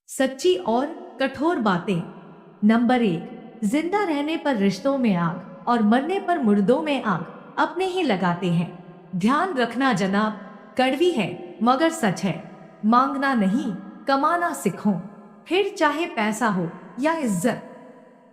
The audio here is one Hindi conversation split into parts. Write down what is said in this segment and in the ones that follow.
सच्ची और कठोर बातें। नंबर 1, जिंदा रहने पर रिश्तों में आग और मरने पर मुर्दों में आग अपने ही लगाते हैं। ध्यान रखना जनाब, कड़वी है मगर सच है। मांगना नहीं, कमाना सीखो, फिर चाहे पैसा हो या इज्जत।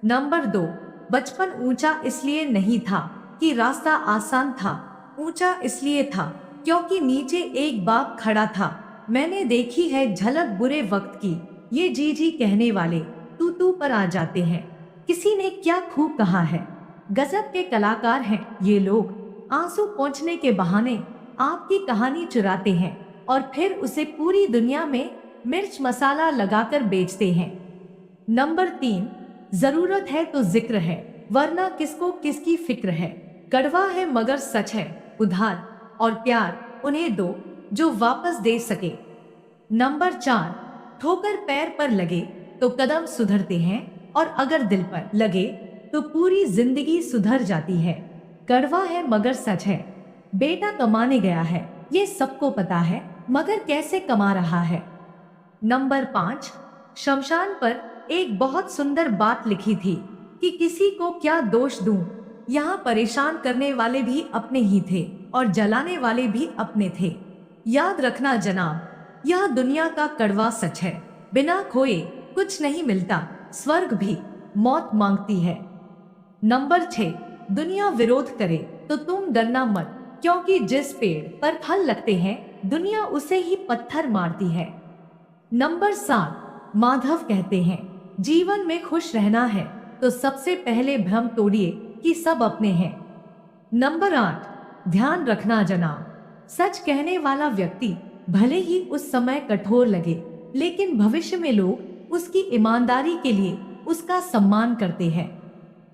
नंबर 2, बचपन ऊंचा इसलिए नहीं था कि रास्ता आसान था, ऊंचा इसलिए था क्योंकि नीचे एक बाप खड़ा था। मैंने देखी है झलक बुरे वक्त की, ये जी जी कहने वाले तू पर आ जाते हैं। किसी ने क्या खूब कहा है, गजब के कलाकार हैं ये लोग। आंसू पोंछने के बहाने आपकी कहानी चुराते हैं और फिर उसे पूरी दुनिया में मिर्च मसाला लगाकर बेचते हैं। नंबर 3, जरूरत है तो जिक्र है, वरना किसको किसकी फिक्र है। कड़वा है मगर सच है, उधार और प्यार उन्हें दो जो वापस दे सके। नंबर 4, ठोकर पैर पर लगे तो कदम सुधरते हैं और अगर दिल पर लगे तो पूरी जिंदगी सुधर जाती है। कड़वा है मगर सच है। बेटा कमाने गया है, ये सबको पता है, मगर कैसे कमा रहा है। नंबर 5, शमशान पर एक बहुत सुंदर बात लिखी थी कि किसी को क्या दोष दूं, यहाँ परेशान करने वाले भी अपने ही थे और जलाने वाले भी अपने थे। याद रखना जनाब, यह दुनिया का कड़वा सच है। बिना खोए कुछ नहीं मिलता, स्वर्ग भी मौत मांगती है। नंबर 6, दुनिया विरोध करे तो तुम डरना मत, क्योंकि जिस पेड़ पर फल लगते हैं दुनिया उसे ही पत्थर मारती है। नंबर 7, माधव कहते हैं जीवन में खुश रहना है तो सबसे पहले भ्रम तोड़िए कि सब अपने हैं। नंबर 8, ध्यान रखना जनाब, सच कहने वाला व्यक्ति भले ही उस समय कठोर लगे, लेकिन भविष्य में लोग उसकी ईमानदारी के लिए उसका सम्मान करते हैं।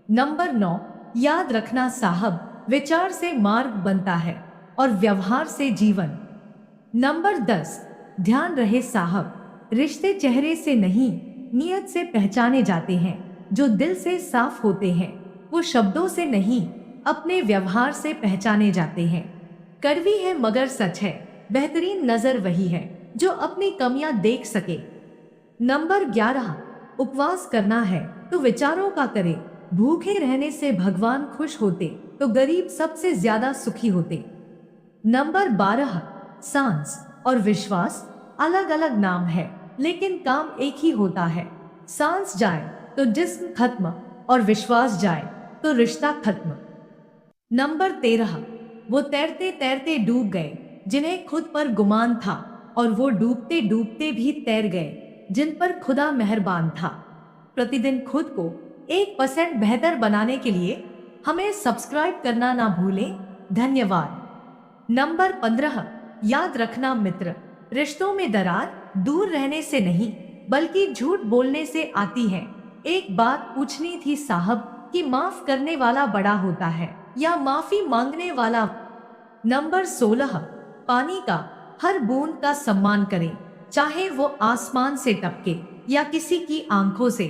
नंबर 9, याद रखना साहब, विचार से मार्ग बनता है और व्यवहार से जीवन। नंबर 10, ध्यान रहे साहब, रिश्ते चेहरे से नहीं नियत से पहचाने जाते हैं। जो दिल से साफ होते हैं वो शब्दों से नहीं अपने व्यवहार से पहचाने जाते हैं। कड़वी है मगर सच है, बेहतरीन नजर वही है जो अपनी कमियां देख सके। नंबर 11, उपवास करना है तो विचारों का करे, भूखे रहने से भगवान खुश होते तो गरीब सबसे ज्यादा सुखी होते। नंबर 12, सांस और विश्वास अलग अलग नाम है लेकिन काम एक ही होता है। सांस जाए तो जिस्म खत्म और विश्वास जाए तो रिश्ता खत्म। नंबर 13, वो तैरते तैरते डूब गए जिन्हें खुद पर गुमान था, और वो डूबते डूबते भी तैर गए जिन पर खुदा मेहरबान था। प्रतिदिन खुद को 1% बेहतर बनाने के लिए हमें सब्सक्राइब करना ना भूलें। धन्यवाद। नंबर 15, याद रखना मित्र, रिश्तों में दरार दूर रहने से नहीं बल्कि झूठ बोलने से आती है। एक बात पूछनी थी साहब कि माफ करने वाला बड़ा होता है या माफी मांगने वाला। नंबर 16, पानी का हर बूंद का सम्मान करें, चाहे वो आसमान से टपके या किसी की आंखों से।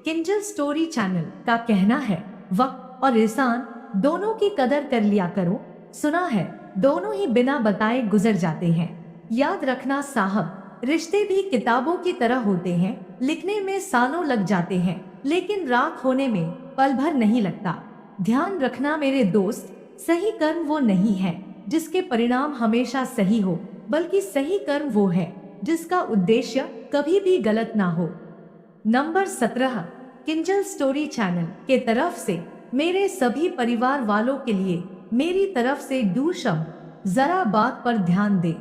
किंजल स्टोरी चैनल का कहना है वक्त और इंसान दोनों की कदर कर लिया करो। सुना है दोनों ही बिना बताए गुजर जाते हैं। याद रखना साहब, रिश्ते भी किताबों की तरह होते हैं, लिखने में सालों लग जाते हैं लेकिन राख होने में पल भर नहीं लगता। ध्यान रखना मेरे दोस्त, सही कर्म वो नहीं है जिसके परिणाम हमेशा सही हो, बल्कि सही कर्म वो है जिसका उद्देश्य कभी भी गलत ना हो। नंबर 17, किंजल स्टोरी चैनल के तरफ से मेरे सभी परिवार वालों के लिए मेरी तरफ से दो शब्द, जरा बात पर ध्यान दे।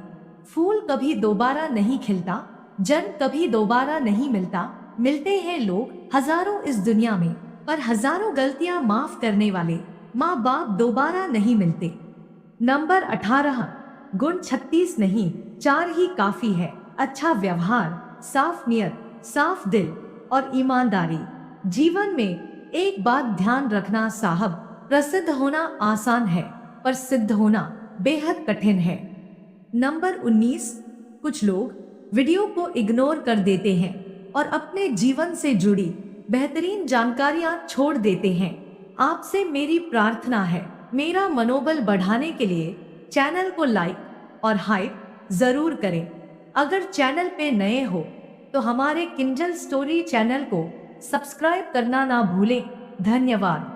फूल कभी दोबारा नहीं खिलता, जन्म कभी दोबारा नहीं मिलता। मिलते हैं लोग हजारों इस दुनिया में, पर हजारों गलतियां माफ करने वाले माँ बाप दोबारा नहीं मिलते। नंबर 18, गुण 36 नहीं 4 ही काफी है, अच्छा व्यवहार, साफ नियत, साफ दिल और ईमानदारी। जीवन में एक बात ध्यान रखना साहब, प्रसिद्ध होना आसान है पर सिद्ध होना बेहद कठिन है। नंबर 19, कुछ लोग वीडियो को इग्नोर कर देते हैं और अपने जीवन से जुड़ी बेहतरीन जानकारियां छोड़ देते हैं। आपसे मेरी प्रार्थना है, मेरा मनोबल बढ़ाने के लिए चैनल को लाइक और हाइप जरूर करें। अगर चैनल पे नए हो तो हमारे किंजल स्टोरी चैनल को सब्सक्राइब करना ना भूलें। धन्यवाद।